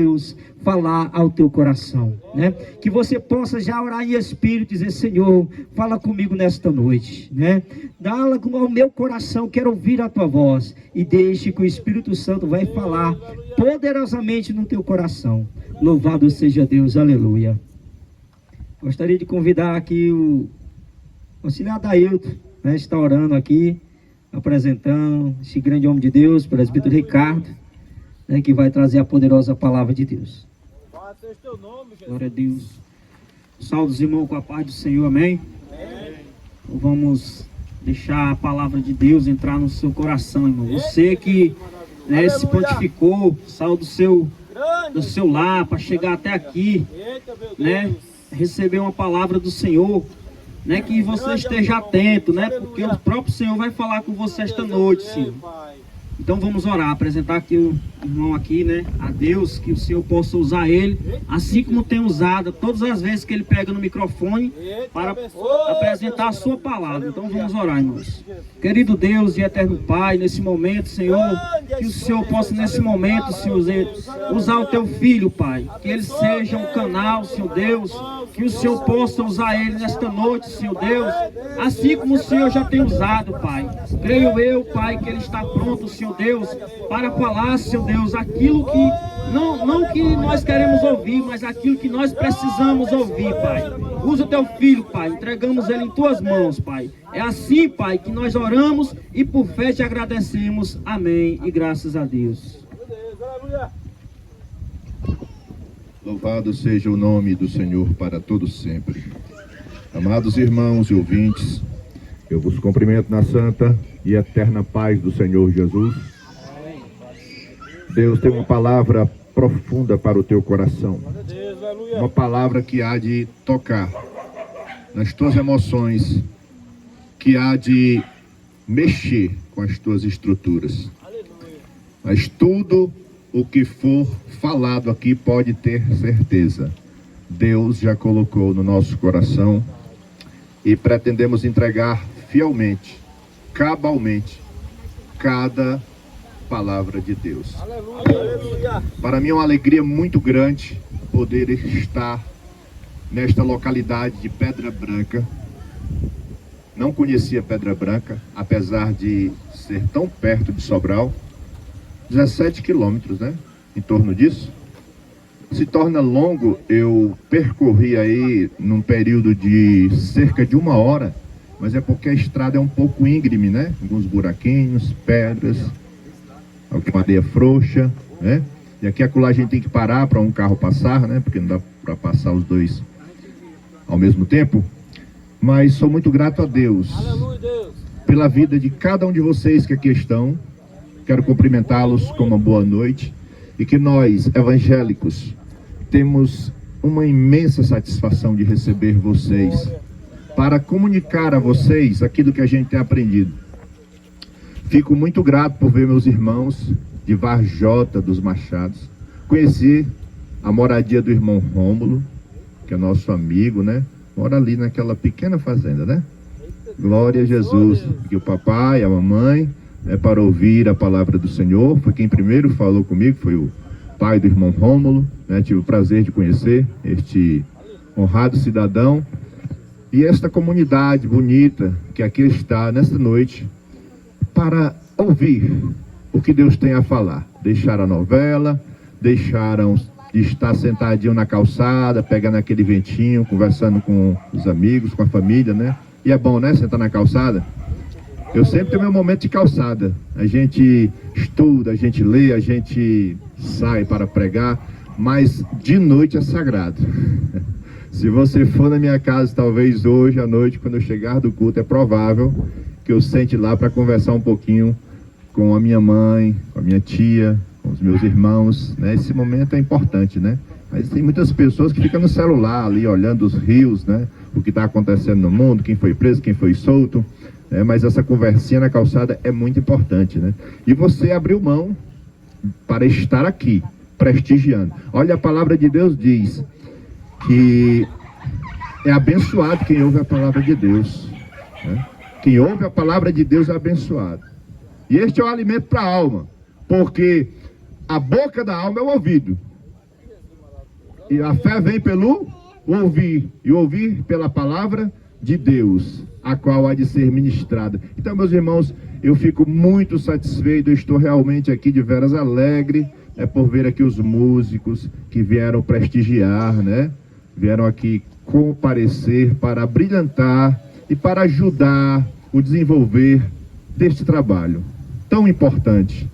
Deus falar ao teu coração, né? Que você possa já orar em espírito e dizer: Senhor, fala comigo nesta noite, né? Dá-la ao meu coração, quero ouvir a tua voz, e deixe que o Espírito Santo vai falar poderosamente no teu coração. Louvado seja Deus, aleluia. Gostaria de convidar aqui o auxiliar Dailton, né? Está orando aqui, apresentando esse grande homem de Deus, presbítero Ricardo, né, que vai trazer a poderosa palavra de Deus. Glória a Deus. Saúde os irmãos com a paz do Senhor, amém? Então vamos deixar a palavra de Deus entrar no seu coração, irmão. Você que, né, se pontificou, saiu do seu lar para chegar até aqui, né, receber uma palavra do Senhor, né, que você esteja atento, né, porque o próprio Senhor vai falar com você esta noite, Senhor. Então vamos orar, apresentar aqui o irmão aqui, né, a Deus, que o Senhor possa usar ele, assim como tem usado todas as vezes que ele pega no microfone para apresentar a sua palavra. Então vamos orar, irmãos. Querido Deus e eterno Pai, nesse momento, Senhor, que o Senhor possa nesse momento, Senhor, usar o teu filho, Pai, que ele seja um canal, Senhor Deus, que o Senhor possa usar ele nesta noite, Senhor Deus, assim como o Senhor já tem usado, Pai. Creio eu, Pai, que ele está pronto, Senhor Deus, para falar, Senhor Deus, aquilo que, não que nós queremos ouvir, mas aquilo que nós precisamos ouvir, Pai. Usa o teu filho, Pai, entregamos ele em tuas mãos, Pai. É assim, Pai, que nós oramos e por fé te agradecemos. Amém e graças a Deus. Louvado seja o nome do Senhor para todos sempre. Amados irmãos e ouvintes, eu vos cumprimento na santa e eterna paz do Senhor Jesus. Deus tem uma palavra profunda para o teu coração. Uma palavra que há de tocar nas tuas emoções, que há de mexer com as tuas estruturas. Mas tudo o que for falado aqui pode ter certeza. Deus já colocou no nosso coração e pretendemos entregar fielmente, cabalmente, cada palavra de Deus. Aleluia. Para mim é uma alegria muito grande poder estar nesta localidade de Pedra Branca. Não conhecia Pedra Branca, apesar de ser tão perto de Sobral. 17 quilômetros, né? Em torno disso. Se torna longo, eu percorri aí num período de cerca de 1 hora, mas é porque a estrada é um pouco íngreme, né? Alguns buraquinhos, pedras, alguma areia frouxa, né? E aqui acolá a gente tem que parar para um carro passar, né? Porque não dá para passar os dois ao mesmo tempo. Mas sou muito grato a Deus pela vida de cada um de vocês que aqui estão. Quero cumprimentá-los com uma boa noite e que nós, evangélicos, temos uma imensa satisfação de receber vocês para comunicar a vocês aquilo que a gente tem aprendido. Fico muito grato por ver meus irmãos de Varjota dos Machados, conhecer a moradia do irmão Rômulo, que é nosso amigo, né? Mora ali naquela pequena fazenda, né? Glória a Jesus. E o papai, a mamãe, para ouvir a palavra do Senhor. Foi quem primeiro falou comigo, foi o pai do irmão Rômulo, né? Tive o prazer de conhecer este honrado cidadão e esta comunidade bonita que aqui está nesta noite para ouvir o que Deus tem a falar. Deixaram a novela, deixaram de estar sentadinho na calçada, pegando aquele ventinho, conversando com os amigos, com a família, né? E é bom, né, sentar na calçada? Eu sempre tenho meu momento de calçada. A gente estuda, a gente lê, a gente sai para pregar, mas de noite é sagrado. Se você for na minha casa, talvez hoje à noite, quando eu chegar do culto, é provável que eu sente lá para conversar um pouquinho com a minha mãe, com a minha tia, com os meus irmãos, né? Esse momento é importante, né? Mas tem muitas pessoas que ficam no celular ali, olhando os rios, né? O que está acontecendo no mundo, quem foi preso, quem foi solto. Mas essa conversinha na calçada é muito importante, né? E você abriu mão para estar aqui, prestigiando. Olha, a palavra de Deus diz que é abençoado quem ouve a palavra de Deus, né? Quem ouve a palavra de Deus é abençoado. E este é o alimento para a alma, porque a boca da alma é o ouvido. E a fé vem pelo ouvir, e ouvir pela palavra de Deus, a qual há de ser ministrada. Então, meus irmãos, eu fico muito satisfeito, eu estou realmente aqui de veras alegre, por ver aqui os músicos que vieram prestigiar, né? Vieram aqui comparecer para brilhantar e para ajudar o desenvolver deste trabalho tão importante,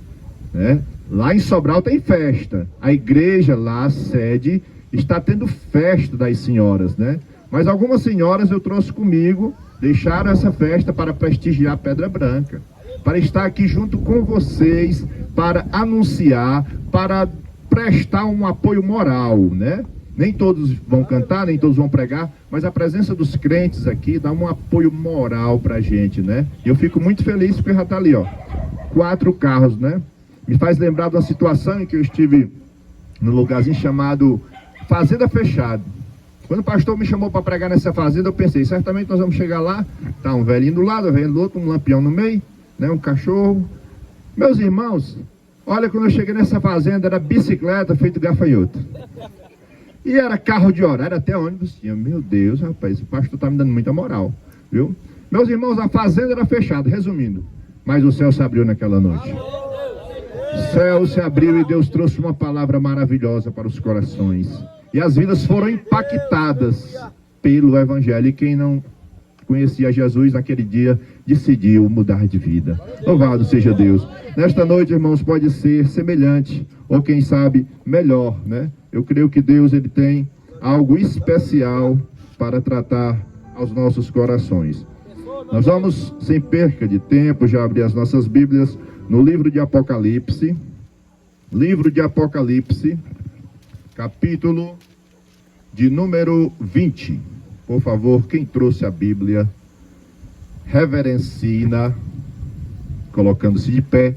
né? Lá em Sobral tem festa, a igreja lá, a sede, está tendo festa das senhoras, né? Mas algumas senhoras eu trouxe comigo, deixaram essa festa para prestigiar Pedra Branca, para estar aqui junto com vocês, para anunciar, para prestar um apoio moral, né? Nem todos vão cantar, nem todos vão pregar, mas a presença dos crentes aqui dá um apoio moral para a gente, né? E eu fico muito feliz porque já está ali, ó, 4 carros, né? Me faz lembrar de uma situação em que eu estive num lugarzinho chamado Fazenda Fechada. Quando o pastor me chamou para pregar nessa fazenda, eu pensei, certamente nós vamos chegar lá, tá um velhinho do lado, um velhinho do outro, um lampião no meio, né, um cachorro. Meus irmãos, olha, quando eu cheguei nessa fazenda, era bicicleta feito gafanhoto. E era carro de horário, até ônibus tinha. Meu Deus, rapaz, o pastor tá me dando muita moral, viu? Meus irmãos, a fazenda era fechada, resumindo, mas o céu se abriu naquela noite. O céu se abriu e Deus trouxe uma palavra maravilhosa para os corações. E as vidas foram impactadas pelo Evangelho. E quem não conhecia Jesus naquele dia, decidiu mudar de vida. Louvado seja Deus. Nesta noite, irmãos, pode ser semelhante, ou quem sabe, melhor, né? Eu creio que Deus, ele tem algo especial para tratar aos nossos corações. Nós vamos, sem perca de tempo, já abrir as nossas Bíblias no livro de Apocalipse. Livro de Apocalipse, capítulo de número 20. Por favor, quem trouxe a Bíblia, reverencia, colocando-se de pé,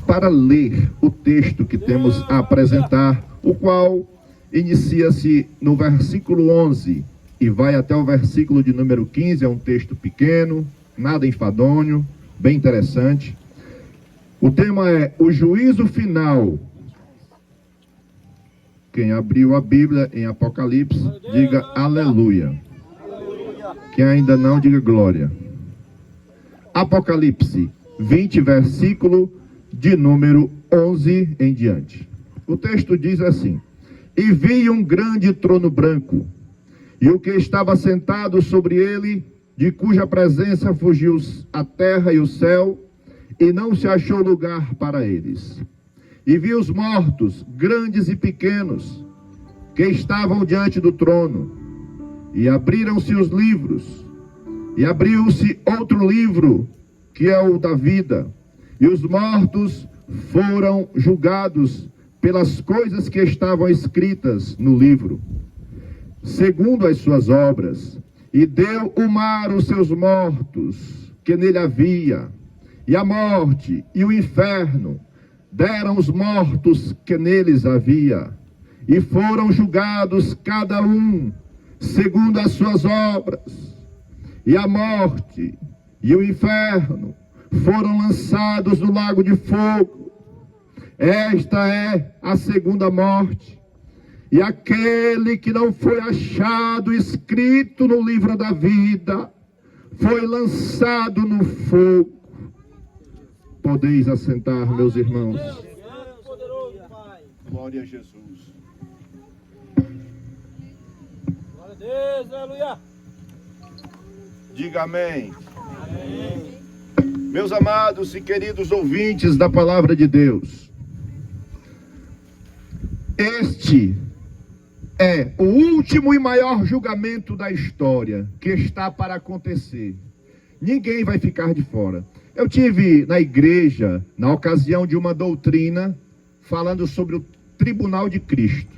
para ler o texto que temos a apresentar, o qual inicia-se no versículo 11 e vai até o versículo de número 15. É um texto pequeno, nada enfadonho, bem interessante. O tema é o juízo final. Quem abriu a Bíblia em Apocalipse, diga aleluia. Quem ainda não, diga glória. Apocalipse 20, versículo de número 11 em diante. O texto diz assim: e vi um grande trono branco, e o que estava sentado sobre ele, de cuja presença fugiu a terra e o céu, e não se achou lugar para eles. E vi os mortos, grandes e pequenos, que estavam diante do trono, e abriram-se os livros, e abriu-se outro livro, que é o da vida, e os mortos foram julgados pelas coisas que estavam escritas no livro, segundo as suas obras, e deu o mar os seus mortos, que nele havia, e a morte e o inferno deram os mortos que neles havia, e foram julgados cada um segundo as suas obras. E a morte e o inferno foram lançados no lago de fogo. Esta é a segunda morte. E aquele que não foi achado escrito no livro da vida foi lançado no fogo. Podeis assentar, meus irmãos. Glória a Jesus. Glória a Deus, aleluia. Diga amém. Amém. Meus amados e queridos ouvintes da palavra de Deus, este é o último e maior julgamento da história que está para acontecer. Ninguém vai ficar de fora. Eu tive na igreja, na ocasião de uma doutrina, falando sobre o tribunal de Cristo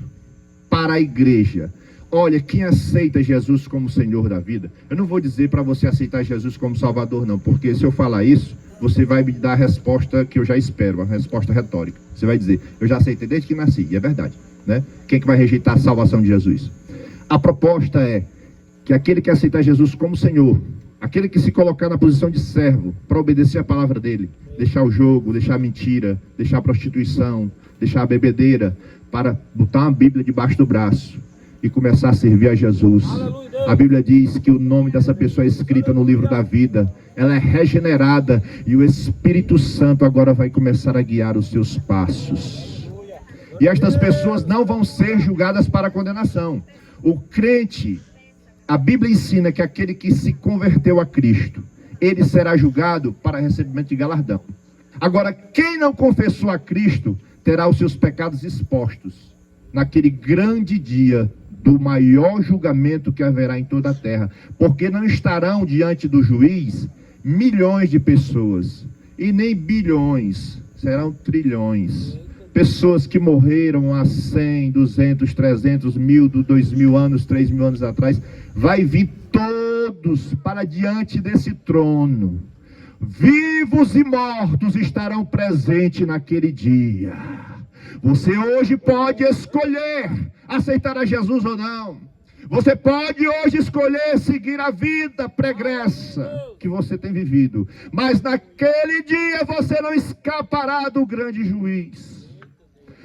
para a igreja. Olha, quem aceita Jesus como Senhor da vida, eu não vou dizer para você aceitar Jesus como Salvador não, porque se eu falar isso, você vai me dar a resposta que eu já espero, uma resposta retórica. Você vai dizer, eu já aceitei desde que nasci, e é verdade, né? Quem que vai rejeitar a salvação de Jesus? A proposta é que aquele que aceitar Jesus como Senhor, aquele que se colocar na posição de servo, para obedecer a palavra dele, deixar o jogo, deixar a mentira, deixar a prostituição, deixar a bebedeira, para botar uma Bíblia debaixo do braço e começar a servir a Jesus. A Bíblia diz que o nome dessa pessoa é escrita no livro da vida. Ela é regenerada e o Espírito Santo agora vai começar a guiar os seus passos. E estas pessoas não vão ser julgadas para condenação. O crente, a Bíblia ensina que aquele que se converteu a Cristo, ele será julgado para recebimento de galardão. Agora, quem não confessou a Cristo, terá os seus pecados expostos naquele grande dia do maior julgamento que haverá em toda a terra. Porque não estarão diante do juiz milhões de pessoas, e nem bilhões, serão trilhões. Pessoas que morreram há 100, 200, 300, 1000, 2000 anos, 3000 anos atrás, vai vir todos para diante desse trono. Vivos e mortos estarão presentes naquele dia. Você hoje pode escolher aceitar a Jesus ou não. Você pode hoje escolher seguir a vida pregressa que você tem vivido. Mas naquele dia você não escapará do grande juiz,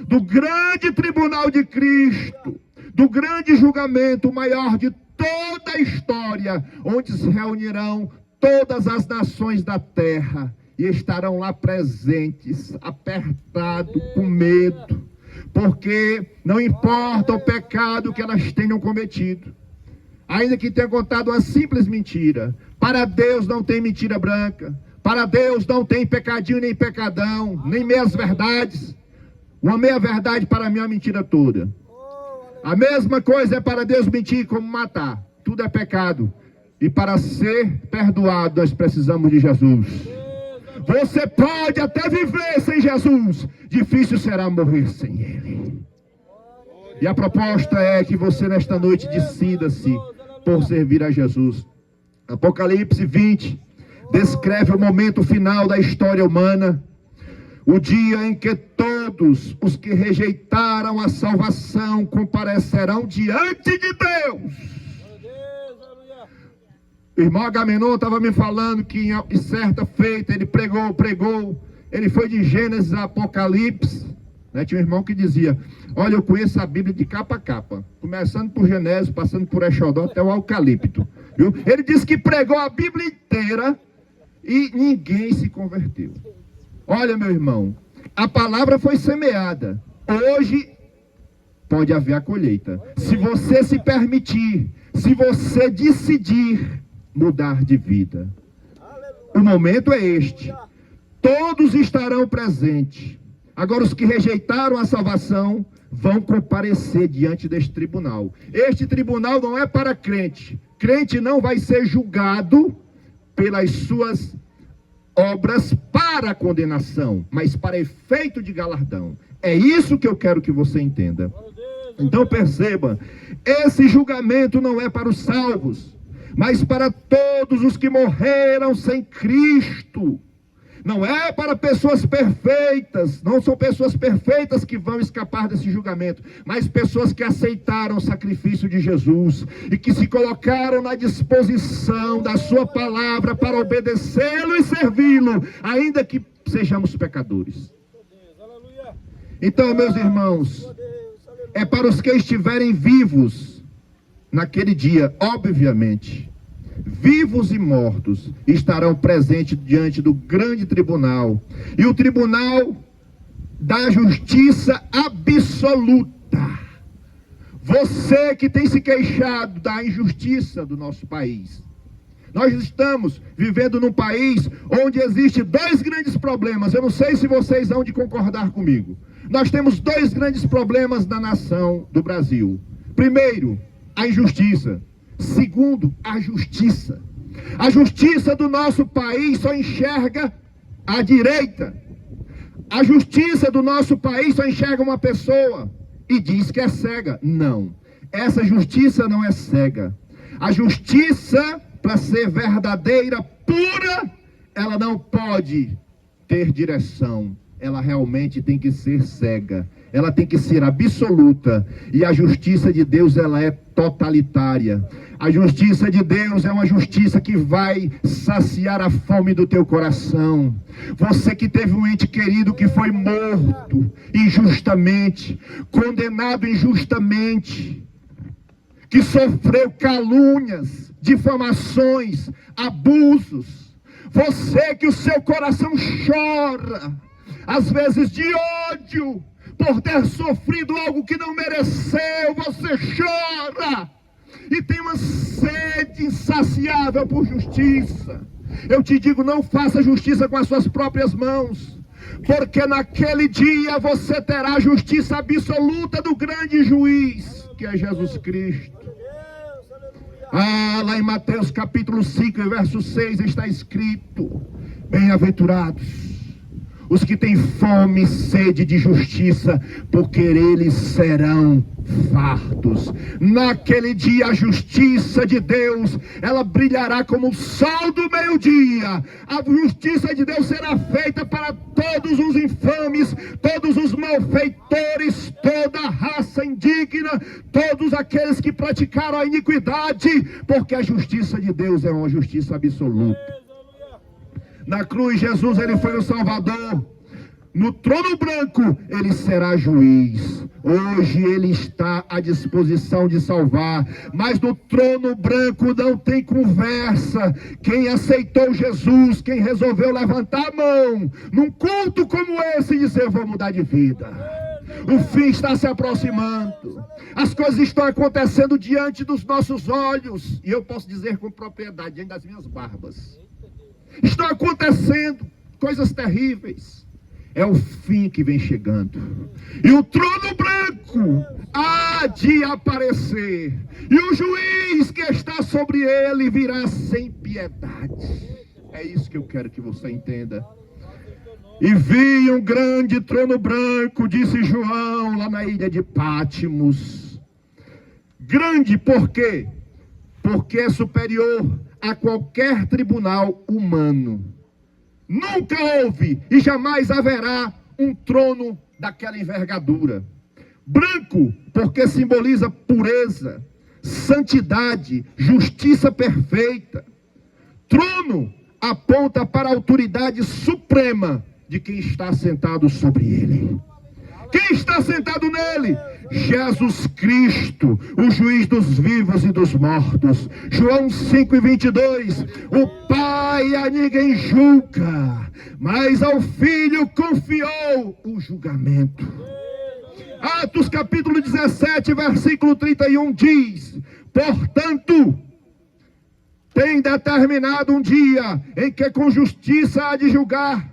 do grande tribunal de Cristo, do grande julgamento, o maior de toda a história, onde se reunirão todas as nações da terra e estarão lá presentes, apertados, com medo, porque não importa o pecado que elas tenham cometido, ainda que tenham contado uma simples mentira. Para Deus não tem mentira branca, para Deus não tem pecadinho nem pecadão, nem meias verdades. Uma meia-verdade para mim é uma mentira toda. A mesma coisa é para Deus mentir como matar. Tudo é pecado. E para ser perdoado, nós precisamos de Jesus. Você pode até viver sem Jesus. Difícil será morrer sem Ele. E a proposta é que você nesta noite decida-se por servir a Jesus. Apocalipse 20 descreve o momento final da história humana. O dia em que todos os que rejeitaram a salvação comparecerão diante de Deus. O irmão Agamenon estava me falando que em certa feita ele pregou, ele foi de Gênesis a Apocalipse, né? Tinha um irmão que dizia: olha, eu conheço a Bíblia de capa a capa, começando por Genésio, passando por Exodó até o Eucalipto, viu? Ele disse que pregou a Bíblia inteira e ninguém se converteu. Olha, meu irmão, a palavra foi semeada. Hoje pode haver a colheita. Se você se permitir, se você decidir mudar de vida. O momento é este. Todos estarão presentes. Agora, os que rejeitaram a salvação vão comparecer diante deste tribunal. Este tribunal não é para crente. Crente não vai ser julgado pelas suas obras para condenação, mas para efeito de galardão. É isso que eu quero que você entenda. Então perceba, esse julgamento não é para os salvos, mas para todos os que morreram sem Cristo. Não é para pessoas perfeitas, não são pessoas perfeitas que vão escapar desse julgamento, mas pessoas que aceitaram o sacrifício de Jesus e que se colocaram na disposição da sua palavra para obedecê-lo e servi-lo, ainda que sejamos pecadores. Então, meus irmãos, é para os que estiverem vivos naquele dia, obviamente. Vivos e mortos estarão presentes diante do grande tribunal. E o tribunal da justiça absoluta. Você que tem se queixado da injustiça do nosso país. Nós estamos vivendo num país onde existem dois grandes problemas. Eu não sei se vocês vão de concordar comigo. Nós temos dois grandes problemas na nação do Brasil. Primeiro, a injustiça. Segundo, a justiça. A justiça do nosso país só enxerga a direita. A justiça do nosso país só enxerga uma pessoa e diz que é cega. Não, essa justiça não é cega. A justiça, para ser verdadeira, pura, ela não pode ter direção. Ela realmente tem que ser cega. ela tem que ser absoluta. E a justiça de Deus, ela é totalitária. A justiça de Deus é uma justiça que vai saciar a fome do teu coração. Você que teve um ente querido que foi morto injustamente, condenado injustamente, que sofreu calúnias, difamações, abusos. Você que o seu coração chora, às vezes de ódio, por ter sofrido algo que não mereceu, você chora e tem uma sede insaciável por justiça. Eu te digo, não faça justiça com as suas próprias mãos, porque naquele dia você terá a justiça absoluta do grande juiz, que é Jesus Cristo. Lá em Mateus capítulo 5, verso 6 está escrito: bem-aventurados os que têm fome e sede de justiça, porque eles serão fartos. Naquele dia a justiça de Deus, ela brilhará como o sol do meio-dia. A justiça de Deus será feita para todos os infames, todos os malfeitores, toda a raça indigna, todos aqueles que praticaram a iniquidade, porque a justiça de Deus é uma justiça absoluta. Na cruz, Jesus, ele foi o Salvador. No trono branco, ele será juiz. Hoje ele está à disposição de salvar, mas no trono branco não tem conversa. Quem aceitou Jesus, quem resolveu levantar a mão num culto como esse e dizer: vou mudar de vida, o fim está se aproximando, as coisas estão acontecendo diante dos nossos olhos, e eu posso dizer com propriedade, diante das minhas barbas, estão acontecendo coisas terríveis. É o fim que vem chegando, e o trono branco há de aparecer, e o juiz que está sobre ele virá sem piedade. É isso que eu quero que você entenda. E vi um grande trono branco, disse João, lá na ilha de Pátimos. Grande por quê? Porque é superior a qualquer tribunal humano. Nunca houve e jamais haverá um trono daquela envergadura. Branco, porque simboliza pureza, santidade, justiça perfeita. Trono aponta para a autoridade suprema de quem está sentado sobre ele. Quem está sentado nele? Jesus Cristo, o juiz dos vivos e dos mortos. João 5:22. O Pai a ninguém julga, mas ao Filho confiou o julgamento. Atos capítulo 17, versículo 31 diz: portanto, tem determinado um dia em que com justiça há de julgar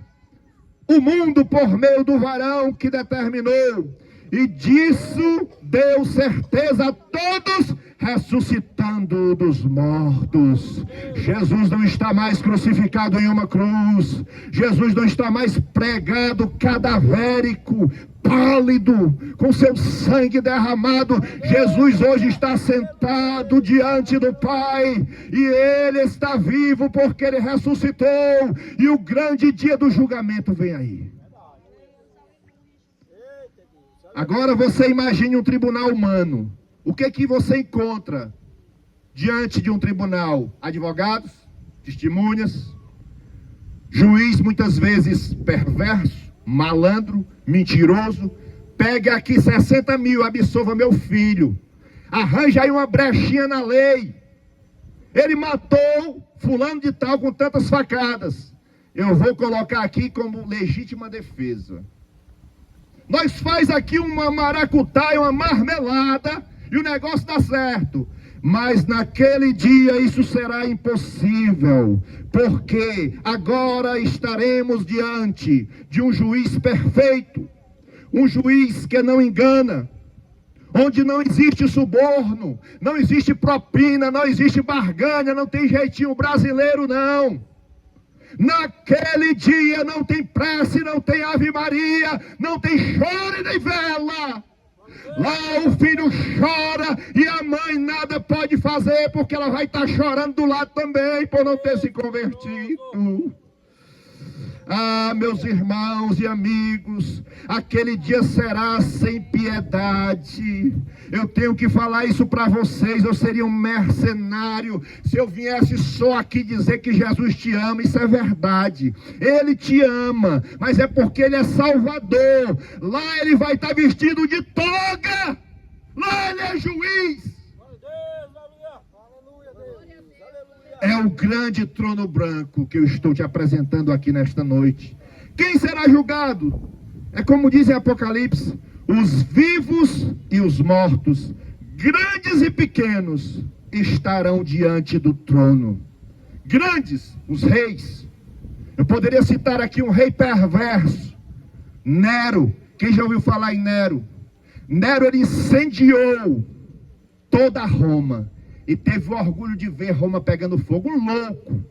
o mundo por meio do varão que determinou, e disso deu certeza a todos, ressuscitando dos mortos. Jesus não está mais crucificado em uma cruz. Jesus não está mais pregado cadavérico, pálido, com seu sangue derramado. Jesus hoje está sentado diante do Pai, e Ele está vivo porque Ele ressuscitou, e o grande dia do julgamento vem aí. Agora você imagine um tribunal humano. O que você encontra diante de um tribunal? Advogados, testemunhas, juiz muitas vezes perverso, malandro, mentiroso. Pegue aqui 60 mil, absolva meu filho. Arranja aí uma brechinha na lei. Ele matou fulano de tal com tantas facadas. Eu vou colocar aqui como legítima defesa. Nós faz aqui uma maracutaia, uma marmelada, e o negócio dá certo. Mas naquele dia isso será impossível, porque agora estaremos diante de um juiz perfeito, um juiz que não engana, onde não existe suborno, não existe propina, não existe barganha, não tem jeitinho brasileiro não. Naquele dia não tem prece, não tem ave maria, não tem choro nem vela. Lá o filho chora e a mãe nada pode fazer, porque ela vai estar chorando do lado também por não ter se convertido. Ah, meus irmãos e amigos, aquele dia será sem piedade. Eu tenho que falar isso para vocês. Eu seria um mercenário se eu viesse só aqui dizer que Jesus te ama. Isso é verdade, Ele te ama, mas é porque Ele é Salvador. Lá Ele vai estar vestido de toga, lá Ele é juiz. É o grande trono branco que eu estou te apresentando aqui nesta noite. Quem será julgado? É como diz em Apocalipse: os vivos e os mortos, grandes e pequenos, estarão diante do trono. Grandes, os reis. Eu poderia citar aqui um rei perverso, Nero. Quem já ouviu falar em Nero? Nero, ele incendiou toda Roma. E teve o orgulho de ver Roma pegando fogo, um louco,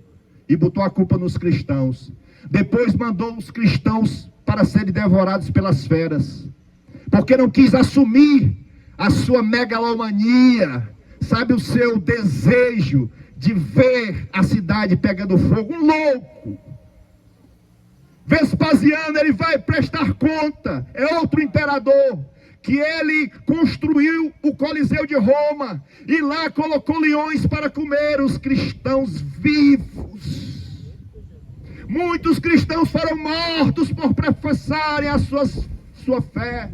e botou a culpa nos cristãos. Depois mandou os cristãos para serem devorados pelas feras, porque não quis assumir a sua megalomania, sabe, o seu desejo de ver a cidade pegando fogo, um louco. Vespasiano, ele vai prestar conta, é outro imperador, que ele construiu o Coliseu de Roma, e lá colocou leões para comer os cristãos vivos. Muitos cristãos foram mortos por professarem a sua fé.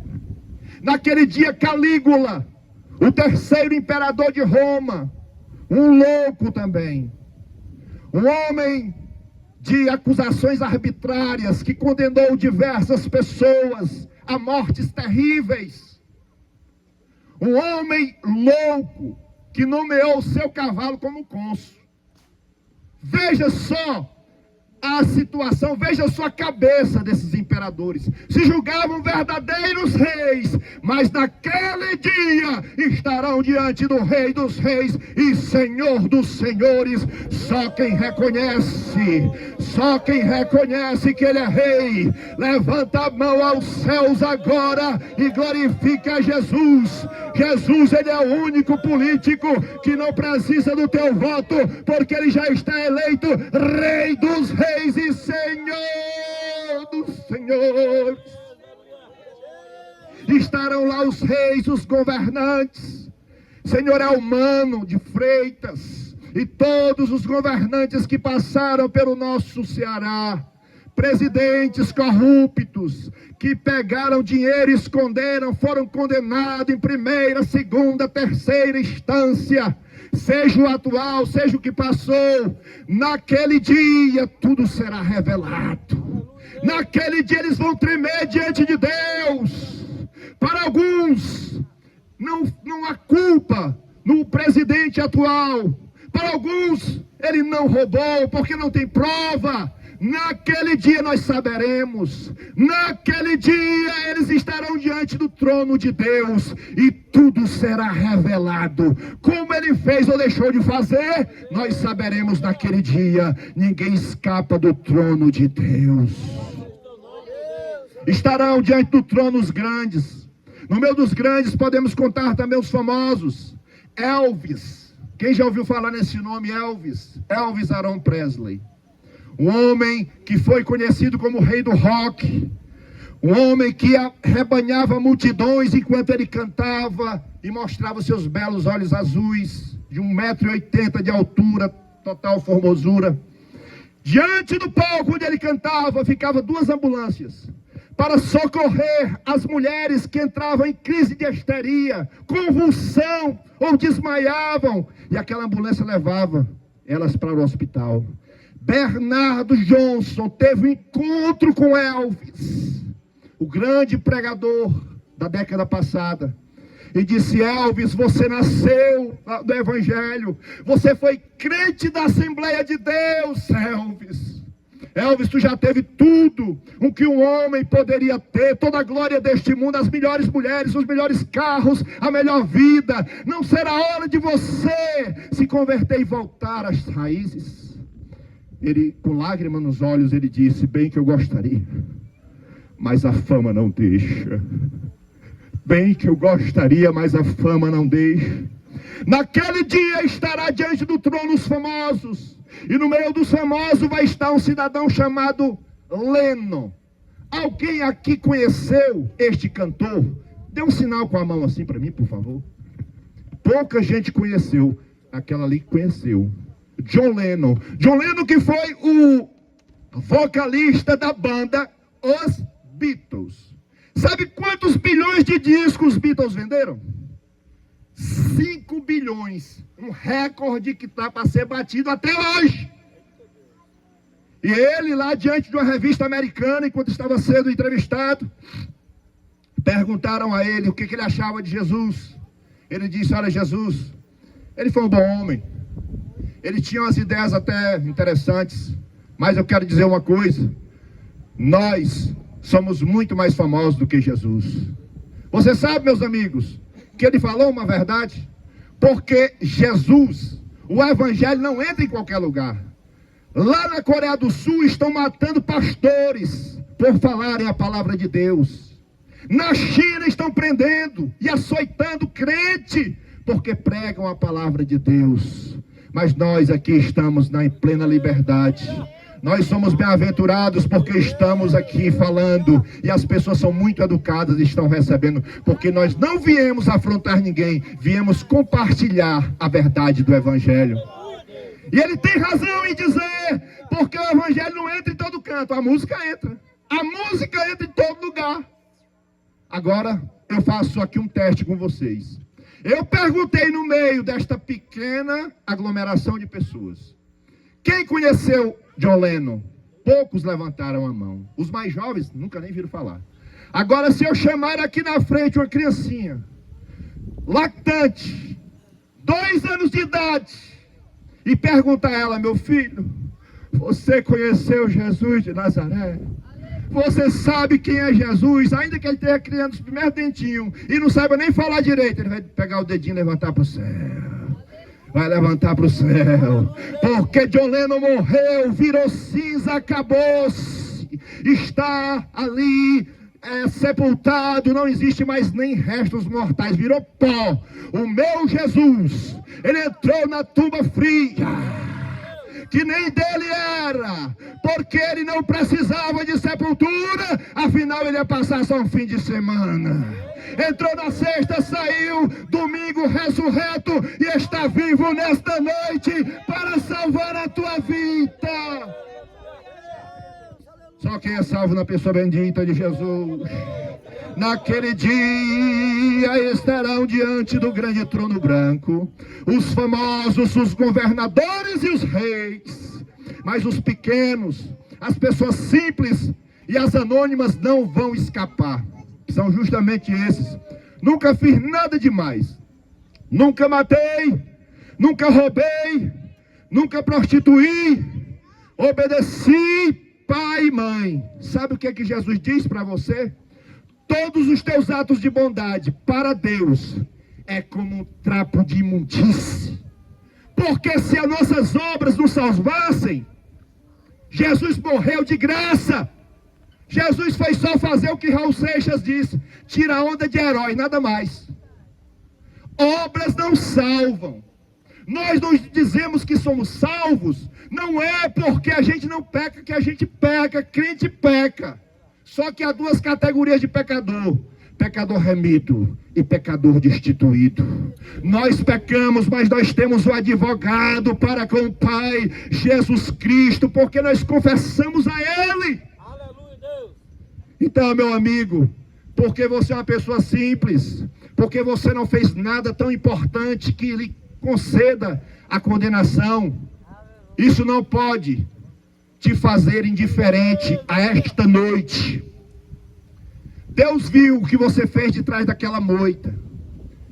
Naquele dia, Calígula, o terceiro imperador de Roma, um louco também, um homem de acusações arbitrárias, que condenou diversas pessoas a mortes terríveis. Um homem louco que nomeou seu cavalo como cônsul. Veja só a situação, veja só a cabeça desses imperadores. Se julgavam verdadeiros reis, mas naquele dia estarão diante do Rei dos Reis e Senhor dos Senhores. Só quem reconhece que Ele é Rei, levanta a mão aos céus agora e glorifica Jesus. Jesus, Ele é o único político que não precisa do teu voto, porque Ele já está eleito Rei dos Reis e Senhor dos Senhores. Estarão lá os reis, os governantes, Senhor Elmano de Freitas e todos os governantes que passaram pelo nosso Ceará, presidentes corruptos que pegaram dinheiro e esconderam, foram condenados em primeira, segunda, terceira instância. Seja o atual, seja o que passou, naquele dia tudo será revelado. Naquele dia eles vão tremer diante de Deus. Para alguns, não há culpa no presidente atual. Para alguns, ele não roubou porque não tem prova. Naquele dia nós saberemos. Naquele dia eles estarão diante do trono de Deus e tudo será revelado. Como ele fez ou deixou de fazer, nós saberemos naquele dia. Ninguém escapa do trono de Deus. Estarão diante do trono os grandes. No meio dos grandes podemos contar também os famosos. Elvis. Quem já ouviu falar nesse nome? Elvis Aaron Presley. Um homem que foi conhecido como o rei do rock. Um homem que arrebanhava multidões enquanto ele cantava e mostrava seus belos olhos azuis, de 1,80 m de altura, total formosura. Diante do palco onde ele cantava, ficavam 2 ambulâncias para socorrer as mulheres que entravam em crise de histeria, convulsão ou desmaiavam, e aquela ambulância levava elas para o hospital. Bernardo Johnson teve um encontro com Elvis, o grande pregador da década passada, e disse: Elvis, você nasceu do Evangelho, você foi crente da Assembleia de Deus. Elvis, tu já teve tudo o que um homem poderia ter, toda a glória deste mundo, as melhores mulheres, os melhores carros, a melhor vida. Não será hora de você se converter e voltar às raízes? Ele, com lágrimas nos olhos, ele disse: bem que eu gostaria, mas a fama não deixa. Bem que eu gostaria, mas a fama não deixa. Naquele dia estará diante do trono os famosos, e no meio dos famosos vai estar um cidadão chamado Lennon. Alguém aqui conheceu este cantor? Dê um sinal com a mão assim para mim, por favor. Pouca gente conheceu. Aquela ali conheceu. John Lennon. John Lennon, que foi o vocalista da banda Os Beatles. Sabe quantos bilhões de discos os Beatles venderam? 5 bilhões. Um recorde que está para ser batido até hoje. E ele lá diante de uma revista americana, enquanto estava sendo entrevistado, perguntaram a ele o que ele achava de Jesus. Ele disse: olha, Jesus, ele foi um bom homem. Ele tinha umas ideias até interessantes. Mas eu quero dizer uma coisa. Nós somos muito mais famosos do que Jesus. Você sabe, meus amigos, que ele falou uma verdade? Porque Jesus, o evangelho não entra em qualquer lugar. Lá na Coreia do Sul estão matando pastores por falarem a palavra de Deus. Na China estão prendendo e açoitando crente porque pregam a palavra de Deus. Mas nós aqui estamos em plena liberdade. Nós somos bem-aventurados porque estamos aqui falando e as pessoas são muito educadas e estão recebendo, porque nós não viemos afrontar ninguém, viemos compartilhar a verdade do evangelho. E ele tem razão em dizer, porque o evangelho não entra em todo canto, a música entra. A música entra em todo lugar. Agora eu faço aqui um teste com vocês. Eu perguntei no meio desta pequena aglomeração de pessoas: quem conheceu John Lennon? Poucos levantaram a mão. Os mais jovens nunca nem viram falar. Agora, se eu chamar aqui na frente uma criancinha lactante, 2 anos de idade, e perguntar a ela: meu filho, você conheceu Jesus de Nazaré? Você sabe quem é Jesus? Ainda que ele tenha criado os primeiros dentinhos e não saiba nem falar direito, ele vai pegar o dedinho e levantar para o céu. Vai levantar para o céu. Porque John Lennon morreu, virou cinza, acabou-se. Está ali sepultado, não existe mais nem restos mortais, virou pó. O meu Jesus, ele entrou na tumba fria, que nem dele era, porque ele não precisava de sepultura, afinal ele ia passar só um fim de semana. Entrou na sexta, saiu, domingo ressurreto e está vivo nesta noite para salvar a tua vida. Só quem é salvo na pessoa bendita de Jesus. Naquele dia estarão diante do grande trono branco os famosos, os governadores e os reis. Mas os pequenos, as pessoas simples e as anônimas não vão escapar. São justamente esses. Nunca fiz nada demais. Nunca matei, nunca roubei, nunca prostituí, obedeci pai e mãe. Sabe o que é que Jesus diz para você? Todos os teus atos de bondade para Deus é como um trapo de imundície. Porque se as nossas obras nos salvassem, Jesus morreu de graça. Jesus foi só fazer o que Raul Seixas disse: tira a onda de herói, nada mais. Obras não salvam. Nós nos dizemos que somos salvos, não é porque a gente não peca que a gente peca, crente peca. Só que há 2 categorias de pecador: pecador remido e pecador destituído. Nós pecamos, mas nós temos um advogado para com o Pai, Jesus Cristo, porque nós confessamos a Ele. Aleluia, Deus. Então, meu amigo, porque você é uma pessoa simples, porque você não fez nada tão importante que lhe conceda a condenação, isso não pode te fazer indiferente a esta noite. Deus viu o que você fez de trás daquela moita,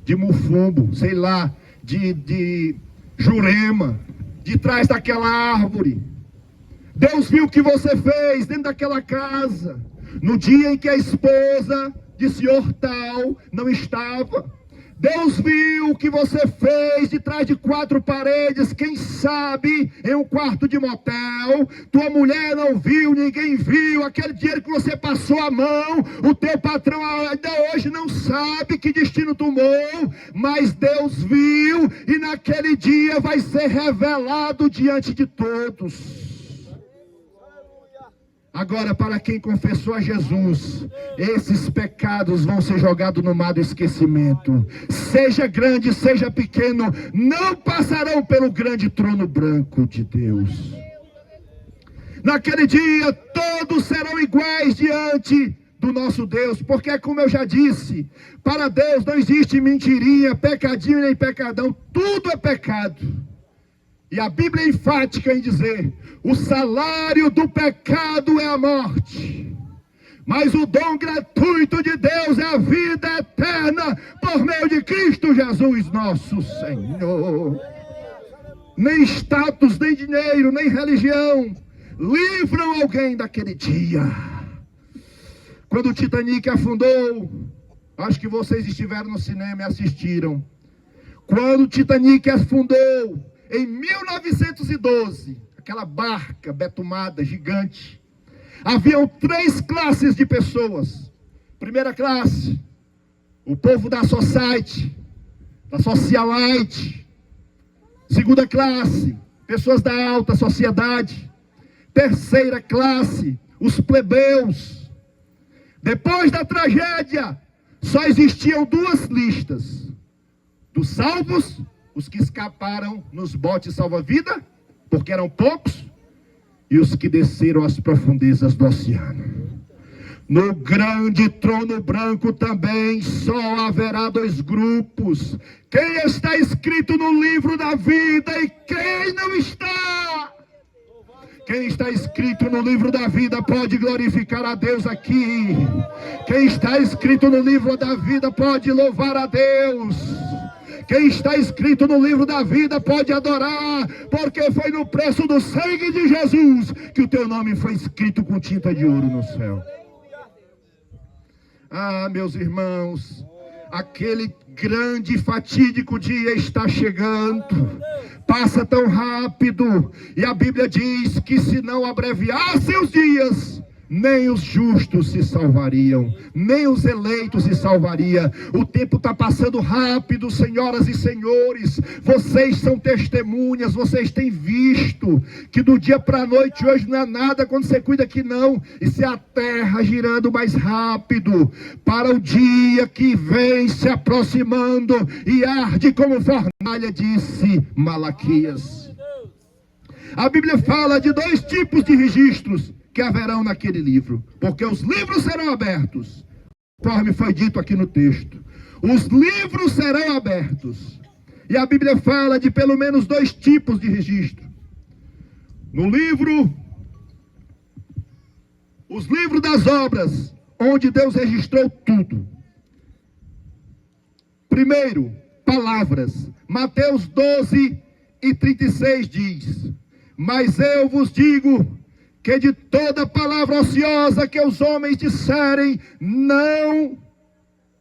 de mufumbo, sei lá, de jurema, de trás daquela árvore. Deus viu o que você fez dentro daquela casa, no dia em que a esposa de senhor tal não estava. Deus viu o que você fez de trás de 4 paredes, quem sabe em um quarto de motel. Tua mulher não viu, ninguém viu. Aquele dinheiro que você passou a mão, o teu patrão ainda hoje não sabe que destino tomou, mas Deus viu, e naquele dia vai ser revelado diante de todos. Agora, para quem confessou a Jesus, esses pecados vão ser jogados no mar do esquecimento. Seja grande, seja pequeno, não passarão pelo grande trono branco de Deus. Naquele dia, todos serão iguais diante do nosso Deus, porque, como eu já disse, para Deus não existe mentirinha, pecadinho nem pecadão, tudo é pecado. E a Bíblia é enfática em dizer: o salário do pecado é a morte, mas o dom gratuito de Deus é a vida eterna por meio de Cristo Jesus nosso Senhor. Nem status, nem dinheiro, nem religião livram alguém daquele dia. Quando o Titanic afundou, acho que vocês estiveram no cinema e assistiram. Quando o Titanic afundou, em 1912, aquela barca betumada, gigante, haviam 3 classes de pessoas. Primeira classe, o povo da society, da socialite. Segunda classe, pessoas da alta sociedade. Terceira classe, os plebeus. Depois da tragédia, só existiam 2 listas: dos salvos, os que escaparam nos botes salva-vida, porque eram poucos, e os que desceram às profundezas do oceano. No grande trono branco também só haverá 2 grupos: quem está escrito no livro da vida e quem não está. Quem está escrito no livro da vida pode glorificar a Deus aqui. Quem está escrito no livro da vida pode louvar a Deus. Quem está escrito no livro da vida pode adorar, porque foi no preço do sangue de Jesus que o teu nome foi escrito com tinta de ouro no céu. Ah, meus irmãos, aquele grande e fatídico dia está chegando. Passa tão rápido, e a Bíblia diz que se não abreviassem os dias, nem os justos se salvariam, nem os eleitos se salvariam. O tempo está passando rápido, senhoras e senhores. Vocês são testemunhas, vocês têm visto que do dia para a noite hoje não é nada quando você cuida que não. Isso é a terra girando mais rápido para o dia que vem se aproximando e arde como fornalha, disse Malaquias. A Bíblia fala de 2 tipos de registros que haverão naquele livro, porque os livros serão abertos, conforme foi dito aqui no texto. Os livros serão abertos, e a Bíblia fala de pelo menos 2 tipos de registro. No livro, os livros das obras, onde Deus registrou tudo. Primeiro, palavras. Mateus 12:36 diz: mas eu vos digo que de toda palavra ociosa que os homens disserem, não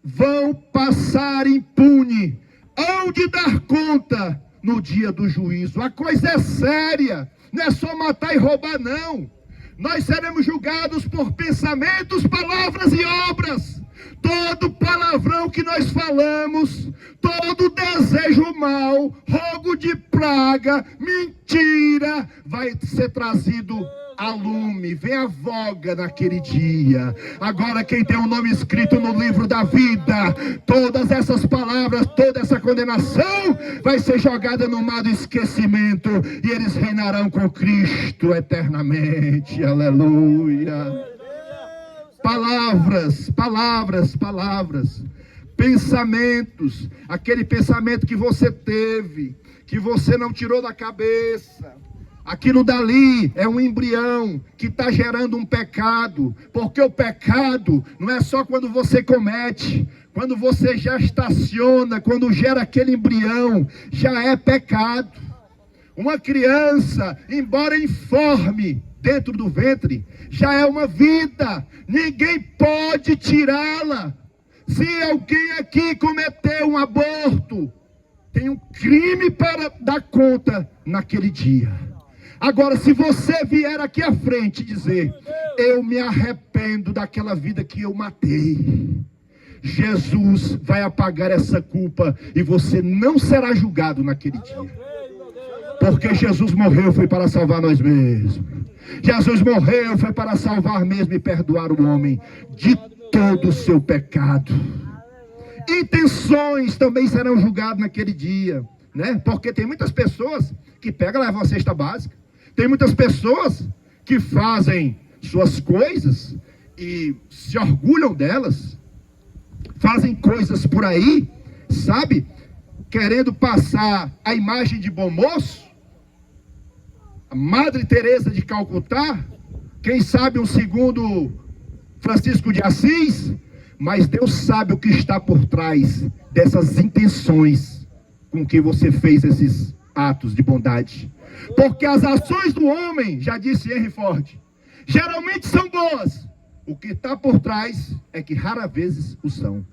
vão passar impune, hão de dar conta no dia do juízo. A coisa é séria, não é só matar e roubar não. Nós seremos julgados por pensamentos, palavras e obras. Todo palavrão que nós falamos, todo desejo mau, rogo de praga, mentira, vai ser trazido a lume, vem a voga naquele dia. Agora quem tem o nome escrito no livro da vida, todas essas palavras, toda essa condenação vai ser jogada no mar do esquecimento, e eles reinarão com Cristo eternamente. Aleluia. Palavras, palavras, palavras. Pensamentos, aquele pensamento que você teve, que você não tirou da cabeça. Aquilo dali é um embrião que está gerando um pecado, porque o pecado não é só quando você comete, quando você já estaciona, quando gera aquele embrião, já é pecado. Uma criança, embora informe dentro do ventre, já é uma vida, ninguém pode tirá-la. Se alguém aqui cometeu um aborto, tem um crime para dar conta naquele dia. Agora, se você vier aqui à frente e dizer: eu me arrependo daquela vida que eu matei, Jesus vai apagar essa culpa e você não será julgado naquele dia. Porque Jesus morreu foi para salvar nós mesmos. Jesus morreu foi para salvar mesmo e perdoar o homem de todo o seu pecado. Intenções também serão julgadas naquele dia, né? Porque tem muitas pessoas que pegam e levam a cesta básica. Tem muitas pessoas que fazem suas coisas e se orgulham delas. Fazem coisas por aí, sabe? Querendo passar a imagem de bom moço. A Madre Teresa de Calcutá, quem sabe um segundo Francisco de Assis, mas Deus sabe o que está por trás dessas intenções com que você fez esses atos de bondade. Porque as ações do homem, já disse Henry Ford, geralmente são boas. O que está por trás é que raras vezes o são.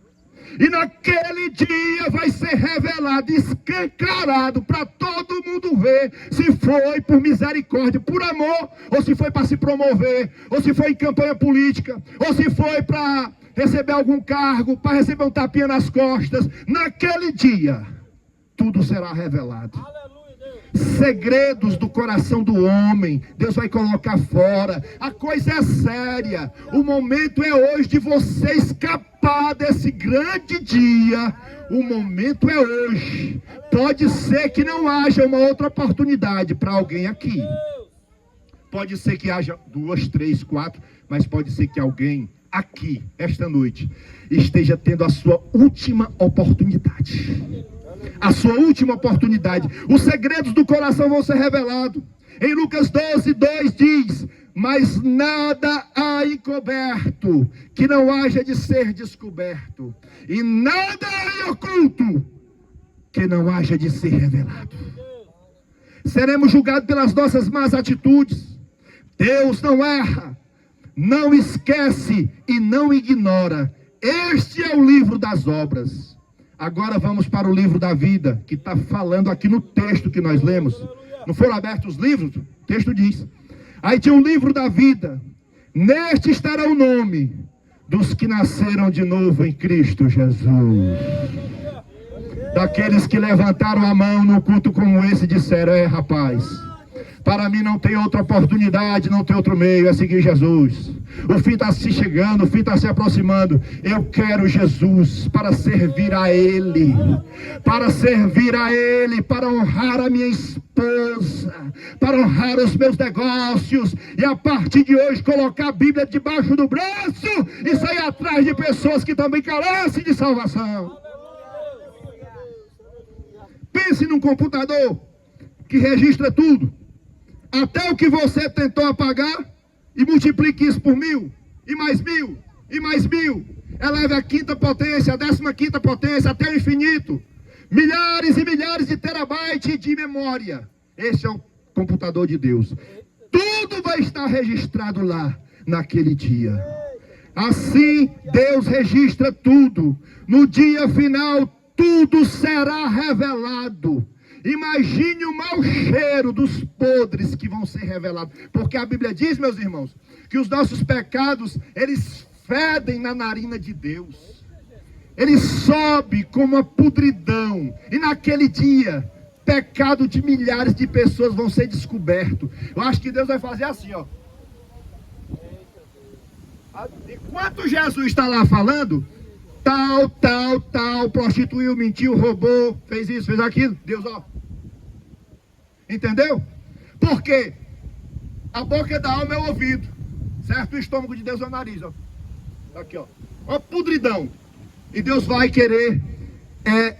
E naquele dia vai ser revelado, escancarado para todo mundo ver se foi por misericórdia, por amor, ou se foi para se promover, ou se foi em campanha política, ou se foi para receber algum cargo, para receber um tapinha nas costas. Naquele dia, tudo será revelado. Segredos do coração do homem, Deus vai colocar fora. A coisa é séria. O momento é hoje de você escapar desse grande dia. O momento é hoje. Pode ser que não haja uma outra oportunidade para alguém aqui. Pode ser que haja 2, 3, 4, mas pode ser que alguém aqui, esta noite, esteja tendo a sua última oportunidade. A sua última oportunidade. Os segredos do coração vão ser revelados. Em Lucas 12, 2 diz: mas nada há encoberto que não haja de ser descoberto, e nada há oculto que não haja de ser revelado. Seremos julgados pelas nossas más atitudes. Deus não erra, não esquece e não ignora. Este é o livro das obras. Agora vamos para o livro da vida, que está falando aqui no texto que nós lemos. Não foram abertos os livros? O texto diz. Aí tinha o livro da vida. Neste estará o nome dos que nasceram de novo em Cristo Jesus. Daqueles que levantaram a mão no culto como esse e disseram: rapaz, para mim não tem outra oportunidade, não tem outro meio, é seguir Jesus. O fim está se chegando, o fim está se aproximando. Eu quero Jesus para servir a Ele. Para servir a Ele, para honrar a minha esposa, para honrar os meus negócios. E a partir de hoje colocar a Bíblia debaixo do braço e sair atrás de pessoas que também carecem de salvação. Pense num computador que registra tudo. Até o que você tentou apagar, e multiplique isso por 1000, e mais 1000, e mais 1000. Eleve a 5ª potência, a 15ª potência, até o infinito. Milhares e milhares de terabytes de memória. Esse é o computador de Deus. Tudo vai estar registrado lá, naquele dia. Assim, Deus registra tudo. No dia final, tudo será revelado. Imagine o mau cheiro dos podres que vão ser revelados. Porque a Bíblia diz, meus irmãos, que os nossos pecados, eles fedem na narina de Deus. Eles sobem como uma podridão. E naquele dia, pecado de milhares de pessoas vão ser descobertos. Eu acho que Deus vai fazer assim, ó. Enquanto Jesus está lá falando, tal, prostituiu, mentiu, roubou, fez isso, fez aquilo. Deus, ó. Entendeu? Porque a boca da alma é o ouvido, certo? O estômago de Deus é o nariz, ó. Aqui, ó. Ó, podridão. E Deus vai querer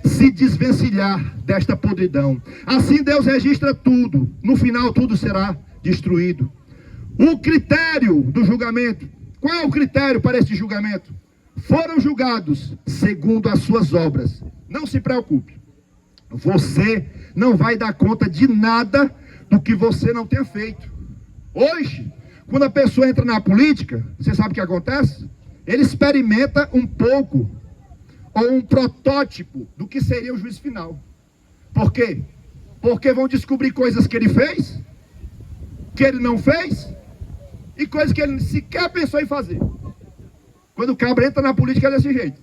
se desvencilhar desta podridão. Assim Deus registra tudo. No final tudo será destruído. O critério do julgamento. Qual é o critério para esse julgamento? Foram julgados segundo as suas obras. Não se preocupe. Você não vai dar conta de nada do que você não tenha feito. Hoje, quando a pessoa entra na política, você sabe o que acontece? Ele experimenta um pouco, ou um protótipo, do que seria o juízo final. Por quê? Porque vão descobrir coisas que ele fez, que ele não fez, e coisas que ele sequer pensou em fazer. Quando o cabra entra na política é desse jeito.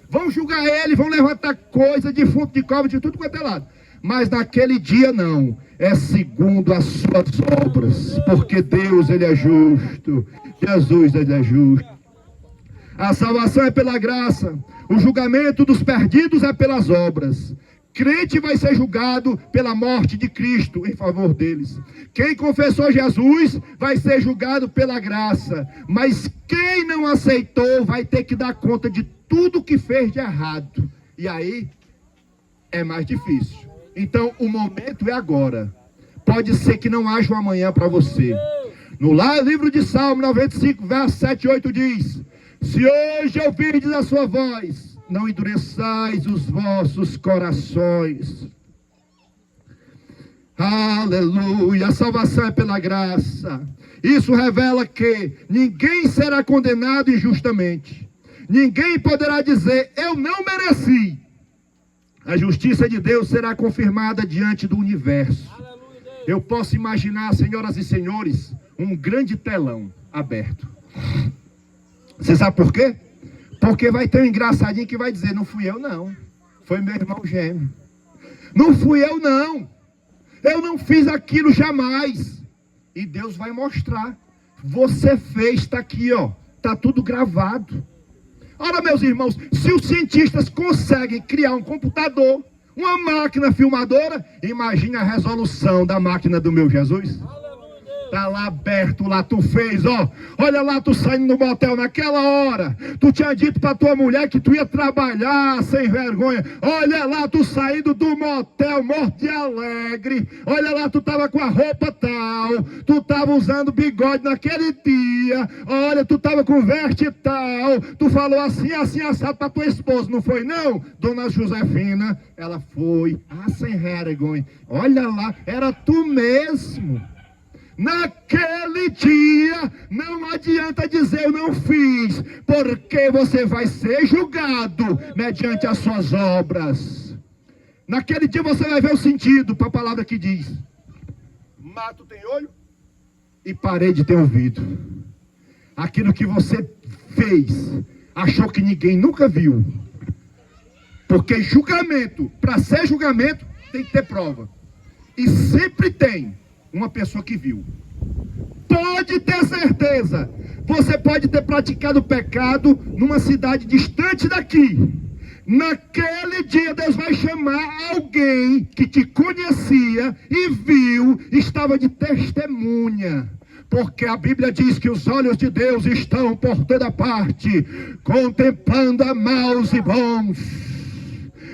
Vão julgar ele, vão levantar coisa, defunto de cobra, de tudo quanto é lado. Mas naquele dia não, é segundo as suas obras, porque Deus, Ele é justo, Jesus, Ele é justo. A salvação é pela graça, o julgamento dos perdidos é pelas obras. Crente vai ser julgado pela morte de Cristo em favor deles. Quem confessou Jesus vai ser julgado pela graça, mas quem não aceitou vai ter que dar conta de tudo que fez de errado. E aí é mais difícil. Então o momento é agora. Pode ser que não haja um amanhã para você. No livro de Salmo 95, verso 7 e 8 diz: se hoje ouvirdes a sua voz, não endureçais os vossos corações. Aleluia, a salvação é pela graça. Isso revela que ninguém será condenado injustamente. Ninguém poderá dizer, eu não mereci. A justiça de Deus será confirmada diante do universo. Eu posso imaginar, senhoras e senhores, um grande telão aberto. Você sabe por quê? Porque vai ter um engraçadinho que vai dizer, não fui eu não, foi meu irmão gêmeo. Não fui eu não, eu não fiz aquilo jamais. E Deus vai mostrar, você fez, está aqui ó, está tudo gravado. Ora meus irmãos, se os cientistas conseguem criar um computador, uma máquina filmadora, imagine a resolução da máquina do meu Jesus. Está lá aberto, lá tu fez, ó. Olha lá tu saindo no motel naquela hora. Tu tinha dito para tua mulher que tu ia trabalhar sem vergonha. Olha lá tu saindo do motel morto de alegre. Olha lá tu estava com a roupa tal. Tu estava usando bigode naquele dia. Olha, tu estava com veste tal. Tu falou assim, assim, assado para tua esposa, não foi não? Dona Josefina, ela foi. Ah, sem vergonha. Olha lá, era tu mesmo. Naquele dia, não adianta dizer eu não fiz, porque você vai ser julgado mediante as suas obras. Naquele dia você vai ver o sentido para a palavra que diz: mato tem olho e parede tem ouvido. Aquilo que você fez, achou que ninguém nunca viu. Porque julgamento, para ser julgamento, tem que ter prova. E sempre tem uma pessoa que viu. Pode ter certeza, você pode ter praticado pecado numa cidade distante daqui. Naquele dia Deus vai chamar alguém que te conhecia e viu, estava de testemunha. Porque a Bíblia diz que os olhos de Deus estão por toda parte, contemplando a maus e bons.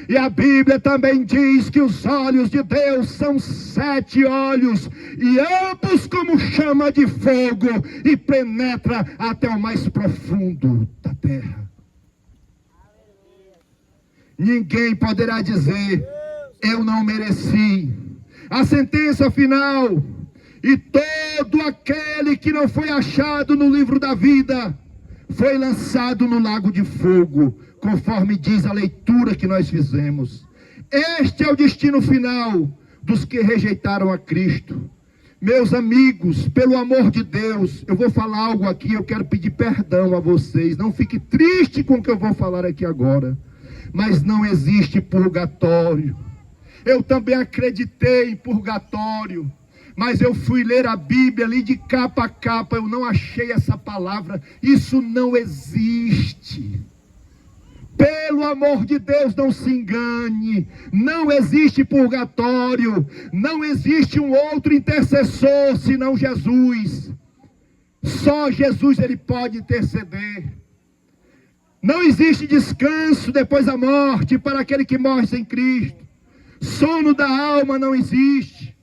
E a Bíblia também diz que os olhos de Deus são 7 olhos, e ambos como chama de fogo, e penetra até o mais profundo da terra. Ninguém poderá dizer, eu não mereci. A sentença final, e todo aquele que não foi achado no livro da vida, foi lançado no lago de fogo, conforme diz a leitura que nós fizemos. Este é o destino final dos que rejeitaram a Cristo. Meus amigos, pelo amor de Deus, eu vou falar algo aqui, eu quero pedir perdão a vocês. Não fique triste com o que eu vou falar aqui agora. Mas não existe purgatório. Eu também acreditei em purgatório. Mas eu fui ler a Bíblia ali de capa a capa, eu não achei essa palavra. Isso não existe. Pelo amor de Deus, não se engane. Não existe purgatório. Não existe um outro intercessor senão Jesus. Só Jesus ele pode interceder. Não existe descanso depois da morte para aquele que morre sem Cristo. Sono da alma não existe.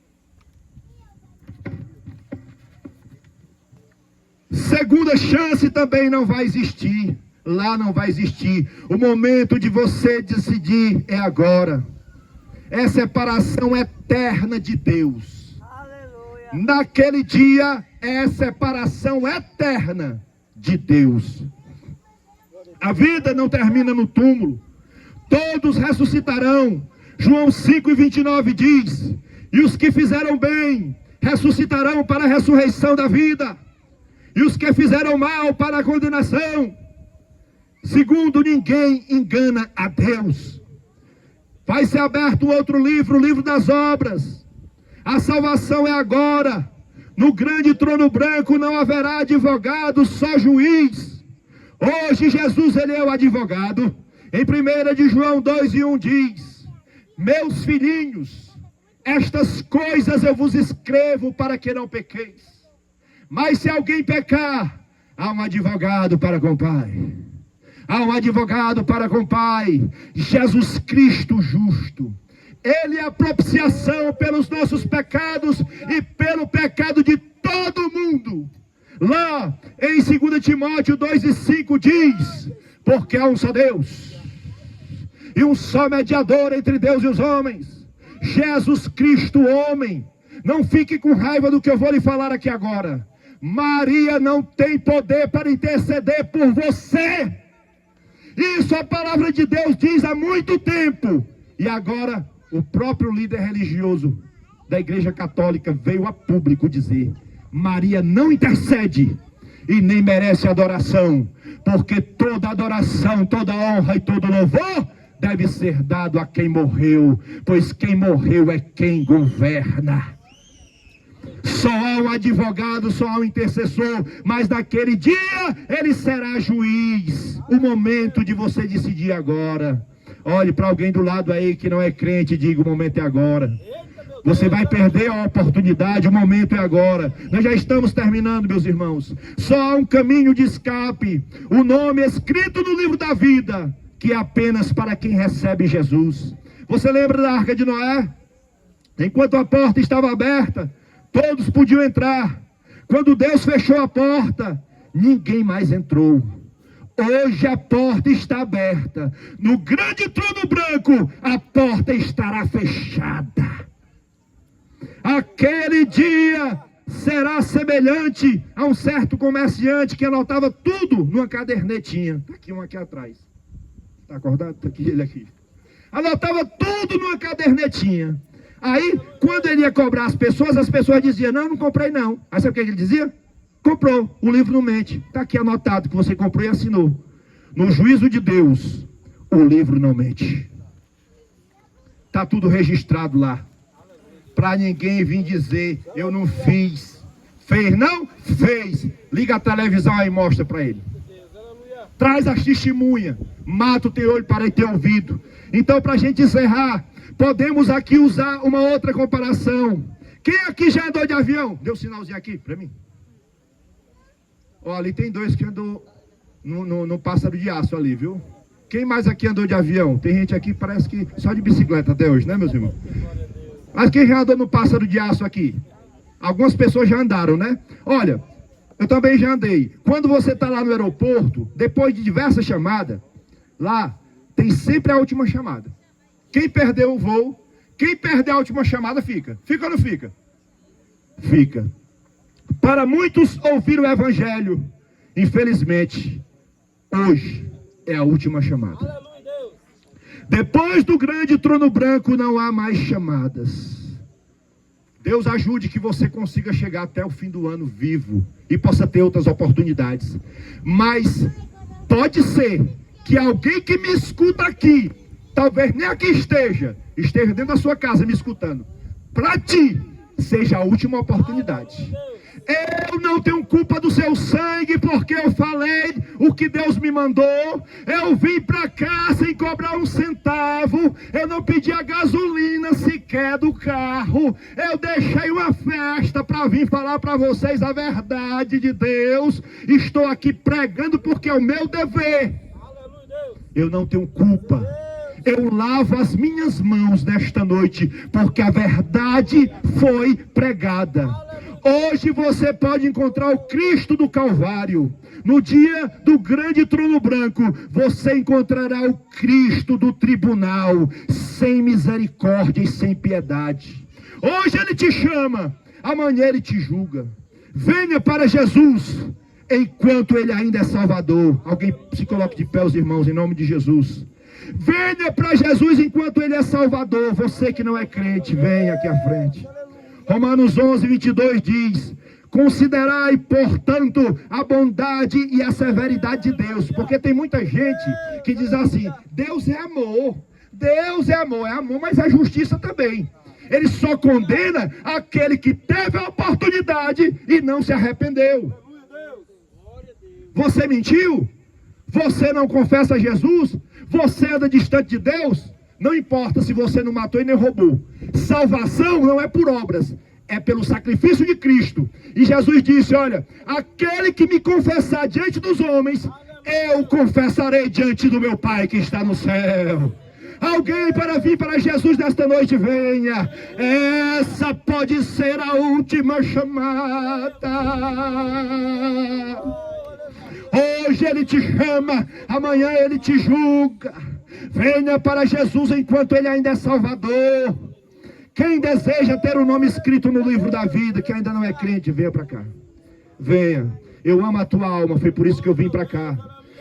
Segunda chance também não vai existir. Lá não vai existir. O momento de você decidir é agora. É separação eterna de Deus. Aleluia. Naquele dia é separação eterna de Deus. A vida não termina no túmulo. Todos ressuscitarão. João 5:29 diz: e os que fizeram bem ressuscitarão para a ressurreição da vida, e os que fizeram mal para a condenação. Segundo, ninguém engana a Deus. Vai ser aberto um outro livro, o livro das obras. A salvação é agora. No grande trono branco não haverá advogado, só juiz. Hoje Jesus, ele é o advogado. Em 1 de João 2:1 diz: meus filhinhos, estas coisas eu vos escrevo para que não pequeis. Mas se alguém pecar, há um advogado para com o Pai. Há um advogado para com o Pai, Jesus Cristo justo. Ele é a propiciação pelos nossos pecados e pelo pecado de todo mundo. Lá em 2 Timóteo 2:5 diz: porque há um só Deus e um só mediador entre Deus e os homens, Jesus Cristo homem. Não fique com raiva do que eu vou lhe falar aqui agora. Maria não tem poder para interceder por você. Isso a palavra de Deus diz há muito tempo. E agora o próprio líder religioso da Igreja Católica veio a público dizer: Maria não intercede e nem merece adoração, porque toda adoração, toda honra e todo louvor deve ser dado a quem morreu, pois quem morreu é quem governa. Só há um advogado, só há um intercessor, mas naquele dia ele será juiz. O momento de você decidir agora. Olhe para alguém do lado aí que não é crente e diga: o momento é agora. Você vai perder a oportunidade, o momento é agora. Nós já estamos terminando, meus irmãos. Só há um caminho de escape. O nome escrito no livro da vida, que é apenas para quem recebe Jesus. Você lembra da Arca de Noé? Enquanto a porta estava aberta, todos podiam entrar. Quando Deus fechou a porta, ninguém mais entrou. Hoje a porta está aberta. No grande trono branco, a porta estará fechada. Aquele dia será semelhante a um certo comerciante que anotava tudo numa cadernetinha. Está aqui um aqui atrás. Está acordado? Está aqui ele aqui. Anotava tudo numa cadernetinha. Aí, quando ele ia cobrar as pessoas diziam: não, não comprei não. Aí sabe o que ele dizia? Comprou, o livro não mente. Está aqui anotado que você comprou e assinou. No juízo de Deus, o livro não mente. Está tudo registrado lá. Para ninguém vir dizer: eu não fiz. Fez não? Fez. Liga a televisão aí e mostra para ele. Traz as testemunhas. Mata o teu olho para ter ouvido. Então, para a gente encerrar, podemos aqui usar uma outra comparação. Quem aqui já andou de avião? Dê um sinalzinho aqui para mim. Ó, ali tem dois que andou no pássaro de aço ali, viu? Quem mais aqui andou de avião? Tem gente aqui, parece que só de bicicleta até hoje, né, meus irmãos? Mas quem já andou no pássaro de aço aqui? Algumas pessoas já andaram, né? Olha, eu também já andei. Quando você está lá no aeroporto, depois de diversas chamadas, lá tem sempre a última chamada. Quem perdeu o voo, quem perder a última chamada fica. Fica ou não fica? Fica. Para muitos ouvir o evangelho, infelizmente, hoje é a última chamada. Depois do grande trono branco não há mais chamadas. Deus ajude que você consiga chegar até o fim do ano vivo e possa ter outras oportunidades. Mas pode ser que alguém que me escuta aqui, talvez nem aqui esteja dentro da sua casa me escutando, para ti seja a última oportunidade. Eu não tenho culpa do seu sangue, porque eu falei o que Deus me mandou. Eu vim para cá sem cobrar um centavo. Eu não pedi a gasolina sequer do carro. Eu deixei uma festa para vir falar para vocês a verdade de Deus. Estou aqui pregando porque é o meu dever. Eu não tenho culpa. Eu lavo as minhas mãos nesta noite, porque a verdade foi pregada. Hoje você pode encontrar o Cristo do Calvário. No dia do grande trono branco, você encontrará o Cristo do tribunal, sem misericórdia e sem piedade. Hoje ele te chama, amanhã ele te julga. Venha para Jesus, enquanto ele ainda é Salvador. Alguém se coloque de pé, os irmãos, em nome de Jesus. Venha para Jesus enquanto ele é Salvador. Você que não é crente, venha aqui à frente. Romanos 11:22 diz: considerai, portanto, a bondade e a severidade de Deus. Porque tem muita gente que diz assim: Deus é amor, Deus é amor, mas é justiça também. Ele só condena aquele que teve a oportunidade e não se arrependeu. Você mentiu? Você não confessa Jesus? Você anda distante de Deus? Não importa se você não matou e nem roubou. Salvação não é por obras, é pelo sacrifício de Cristo. E Jesus disse, olha, aquele que me confessar diante dos homens, eu confessarei diante do meu Pai que está no céu. Alguém para vir para Jesus nesta noite, venha. Essa pode ser a última chamada. Hoje Ele te chama, amanhã Ele te julga. Venha para Jesus enquanto Ele ainda é Salvador. Quem deseja ter o nome escrito no livro da vida, que ainda não é crente, venha para cá. Venha. Eu amo a tua alma, foi por isso que eu vim para cá.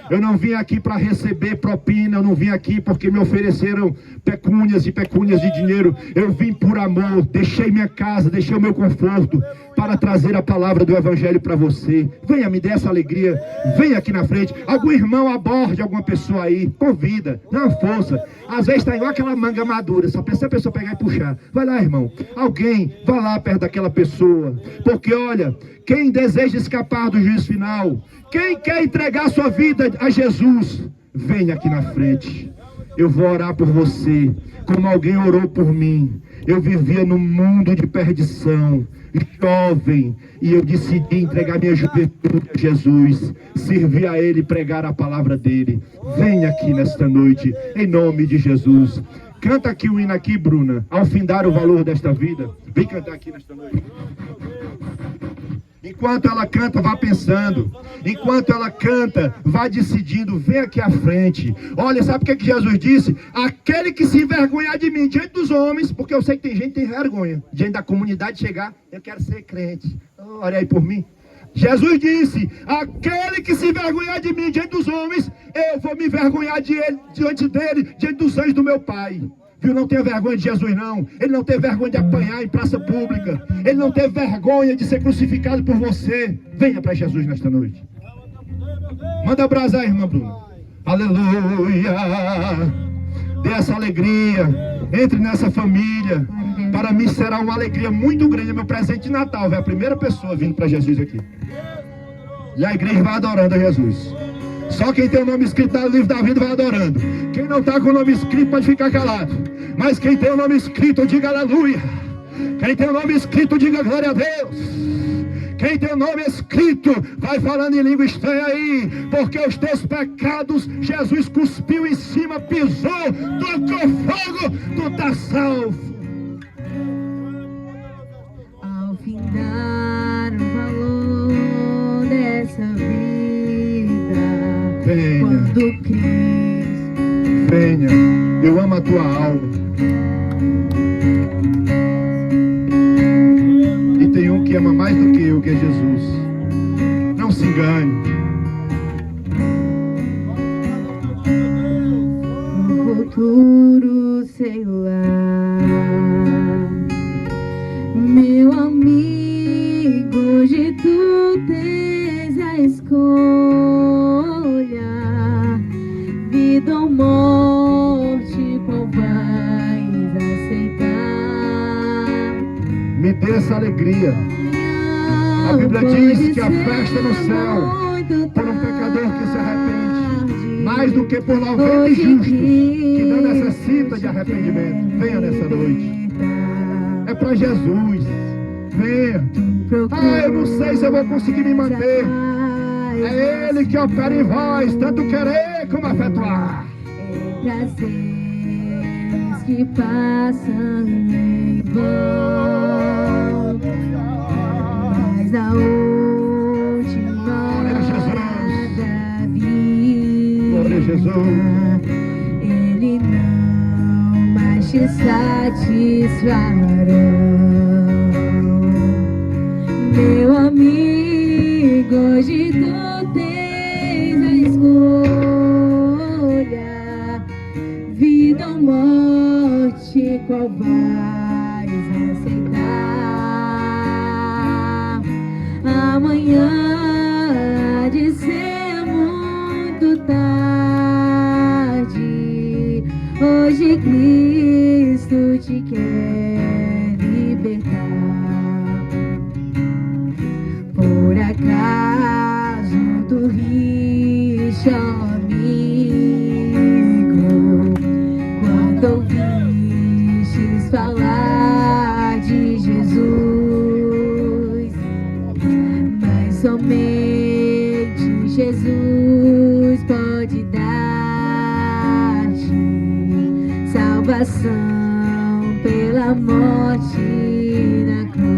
Eu não vim aqui para receber propina, eu não vim aqui porque me ofereceram pecúnias de dinheiro. Eu vim por amor, deixei minha casa, deixei o meu conforto para trazer a palavra do Evangelho para você. Venha, me dê essa alegria, venha aqui na frente. Algum irmão aborde alguma pessoa aí, convida, dá uma força. Às vezes está igual aquela manga madura, só precisa a pessoa pegar e puxar. Vai lá, irmão, alguém, vá lá perto daquela pessoa. Porque olha, quem deseja escapar do juízo final, quem quer entregar sua vida a Jesus, venha aqui na frente. Eu vou orar por você, como alguém orou por mim. Eu vivia num mundo de perdição, jovem, e eu decidi entregar minha juventude a Jesus, servir a Ele, pregar a palavra dEle. Venha aqui nesta noite, em nome de Jesus. Canta aqui o hino aqui, Bruna, ao findar o valor desta vida. Vem cantar aqui nesta noite. Enquanto ela canta, vá pensando. Enquanto ela canta, vá decidindo. Vem aqui à frente. Olha, sabe o que Jesus disse? Aquele que se envergonhar de mim diante dos homens, porque eu sei que tem gente que tem vergonha, diante da comunidade chegar, eu quero ser crente. Olha aí por mim. Jesus disse, aquele que se envergonhar de mim diante dos homens, eu vou me envergonhar diante dele, diante dos anjos do meu Pai. Viu? Não tenha vergonha de Jesus, não. Ele não teve vergonha de apanhar em praça pública. Ele não teve vergonha de ser crucificado por você. Venha para Jesus nesta noite. Manda abraçar a irmã Bruna. Aleluia. Dê essa alegria. Entre nessa família. Para mim será uma alegria muito grande. É meu presente de Natal. É a primeira pessoa vindo para Jesus aqui. E a igreja vai adorando a Jesus. Só quem tem o nome escrito no livro da vida vai adorando. Quem não está com o nome escrito pode ficar calado. Mas quem tem o nome escrito, diga aleluia. Quem tem o nome escrito, diga glória a Deus. Quem tem o nome escrito, vai falando em língua estranha aí. Porque os teus pecados, Jesus cuspiu em cima, pisou, tocou fogo, tu está salvo. Ao findar o valor dessa vida, venha, quando Cristo, venha, eu amo a tua alma. E tem um que ama mais do que eu, que é Jesus. Não se engane. no futuro, sei lá, meu amigo, hoje tu tens a escolha, vida ou morte, qual vais aceitar? Me dê essa alegria. A Bíblia diz que a festa no céu por um pecador que se arrepende, mais do que por 90 justos que não necessita de arrependimento. Venha nessa noite. É para Jesus. Venha. Eu não sei se eu vou conseguir me manter. É Ele que opera em vós, tanto querer como efetuar. Prazeres que passam em vão, mas a última hora da vida, Ele não mais te satisfará. Meu amigo, hoje tu tens a escolha, vida ou morte, qual vais aceitar? Amanhã há de ser muito tarde, Hoje Cristo te quer libertar. Por acaso tu riste, amigo, quando ouvistes falar de Jesus, mas somente Jesus pode dar-te salvação pela morte na cruz.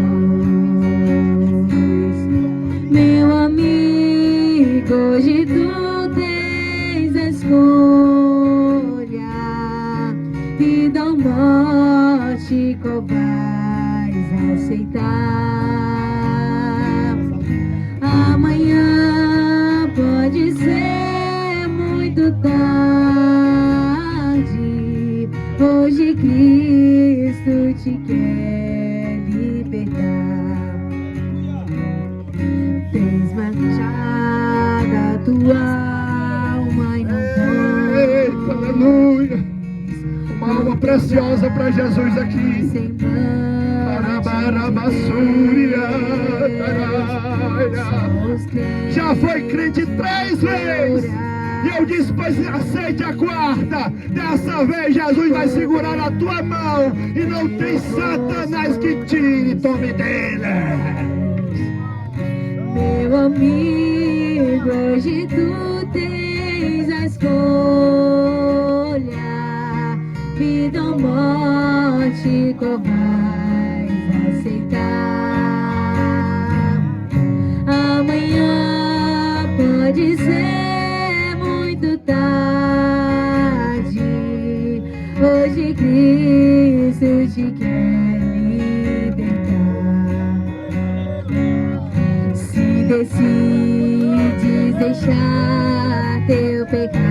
Meu amigo, hoje tu tens a escolha, vida ou morte, qual vais aceitar? Amanhã pode ser muito tarde. Hoje Cristo te quer libertar. Tens manchado a tua alma e não Eita, aleluia. Uma alma preciosa para Jesus aqui. Já foi crente 3 vezes. E eu disse, pois aceite a quarta. Dessa vez Jesus vai segurar a tua mão. E não tem Satanás que tire, tome dele. Meu amigo, hoje tu tens a escolha, vida ou morte, qual vais aceitar? Amanhã pode ser muito tarde. Hoje Cristo te quer libertar. Se decides deixar teu pecado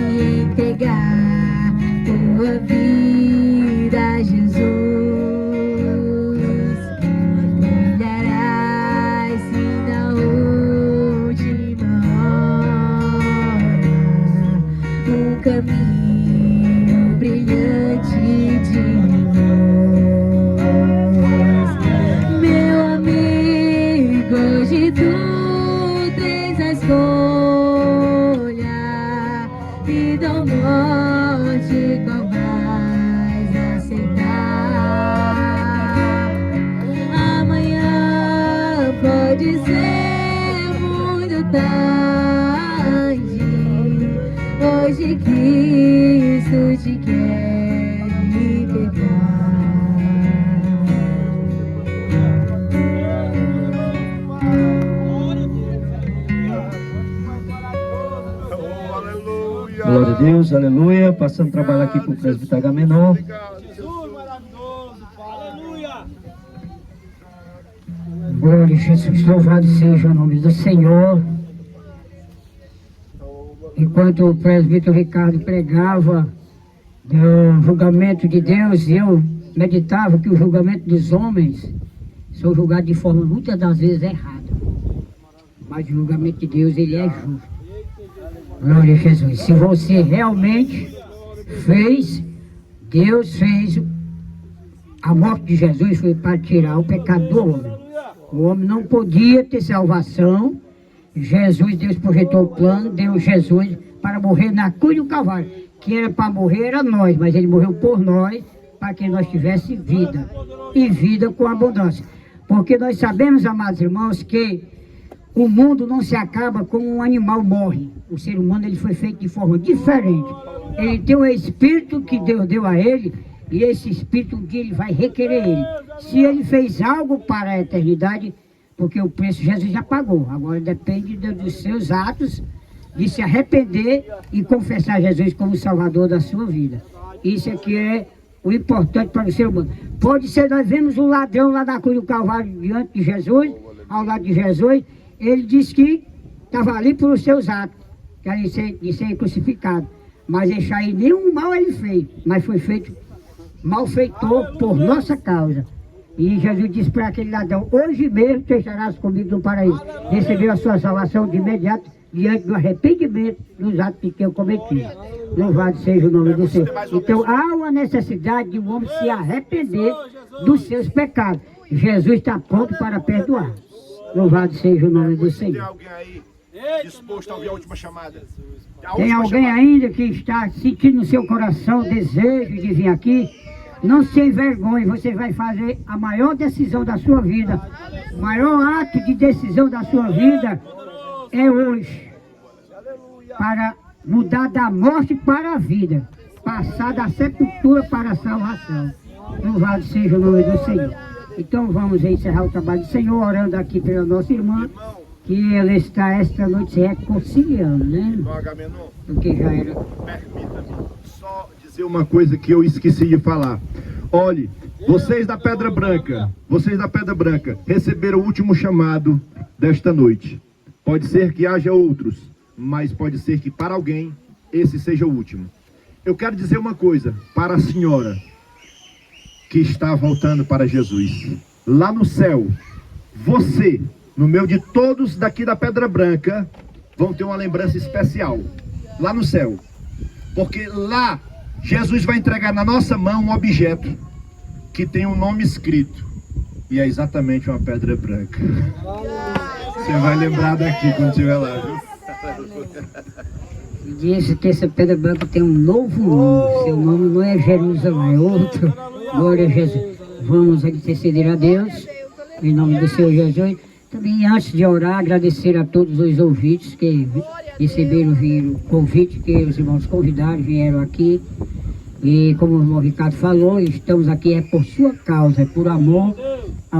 e entregar tua vida a Jesus, brilharás se na última hora um caminho brilhante de luz. Meu amigo, hoje tu tens a escolha, vida ou morte, qual vais aceitar? Amanhã pode ser muito tarde. Hoje Cristo te quer libertar. Oh, aleluia. Glória a Deus, aleluia. Passando a trabalhar aqui com o presbítero Agamenon. Jesus maravilhoso, aleluia. Glória a Jesus, louvado seja o nome do Senhor. Enquanto o presbítero Ricardo pregava do julgamento de Deus, eu meditava que o julgamento dos homens são julgados de forma muitas das vezes errada. Mas o julgamento de Deus, ele é justo. Glória a Jesus. Se você realmente fez, Deus fez, a morte de Jesus foi para tirar o pecado do homem. O homem não podia ter salvação. Jesus, Deus projetou o plano, deu Jesus para morrer na cruz do Calvário. Que era para morrer, era nós, mas ele morreu por nós, para que nós tivéssemos vida, e vida com abundância. Porque nós sabemos, amados irmãos, que o mundo não se acaba como um animal morre. O ser humano, ele foi feito de forma diferente. Ele tem um espírito que Deus deu a ele, e esse espírito um dia ele vai requerer ele. Se ele fez algo para a eternidade, porque o preço Jesus já pagou. Agora depende dos seus atos, de se arrepender e confessar Jesus como Salvador da sua vida. Isso aqui é o importante para o ser humano. Pode ser, nós vemos um ladrão lá na cruz do Calvário diante de Jesus, ao lado de Jesus. Ele disse que estava ali por os seus atos, que era de ser crucificado. Mas deixar aí nenhum mal ele fez, mas foi feito malfeitor por nossa causa. E Jesus disse para aquele ladrão: hoje mesmo tu estarás comigo no paraíso. Recebeu a sua salvação de imediato, diante do arrependimento dos atos que eu cometi. Louvado seja o nome do Senhor. Então há uma necessidade de um homem se arrepender dos seus pecados. Jesus está pronto para perdoar. Louvado seja o nome do Tem Senhor. alguém aí disposto a ouvir a última chamada? Tem alguém ainda que está sentindo no seu coração o desejo de vir aqui? Não se envergonhe, você vai fazer a maior decisão da sua vida. O maior ato de decisão da sua vida é hoje. Para mudar da morte para a vida. Passar da sepultura para a salvação. Louvado seja o nome do Senhor. Então vamos encerrar o trabalho do Senhor, orando aqui pela nossa irmã, que ela está esta noite se reconciliando, né? Irmão Agamenon, Porque já era. permita-me só dizer uma coisa que eu esqueci de falar. Olhe, vocês da Pedra Branca, receberam o último chamado desta noite. Pode ser que haja outros, mas pode ser que para alguém esse seja o último. Eu quero dizer uma coisa para a senhora que está voltando para Jesus. Lá no céu, você, no meio de todos daqui da Pedra Branca, vão ter uma lembrança especial. Lá no céu. Porque lá, Jesus vai entregar na nossa mão um objeto que tem um nome escrito. E é exatamente uma pedra branca. Você vai lembrar daqui quando estiver lá, viu? Diz que essa pedra branca tem um novo nome. Seu nome não é Jerusalém, é outro. Glória a Jesus. Vamos interceder a Deus, em nome do Senhor Jesus. Também, antes de orar, agradecer a todos os ouvintes que receberam o convite, que os irmãos convidaram, vieram aqui. E como o irmão Ricardo falou, estamos aqui por sua causa, por amor